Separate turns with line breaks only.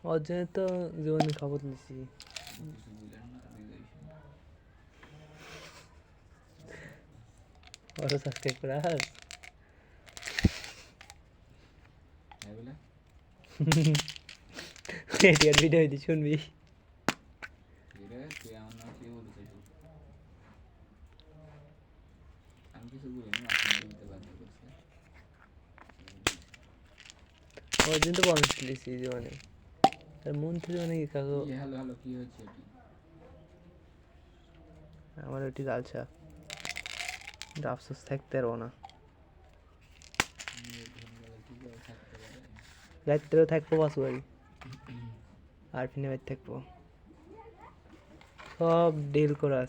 ওর জন্য তো জীবনে খবর নিছি। ওরা সাবস্ক্রাইব করা এটির ভিডিও দি শুনবি। ওর জন্য তো বন্ধ লিছি জীবনে। তার মন থেকে অনেক কাগজ আমার ওটি লালচা আফসোস থাকতে পারবো না। রাত্রেও থাকবো বাসু বাড়ি আর ফিনে বাড়ি থাকবো, সব ডিল করা আছে।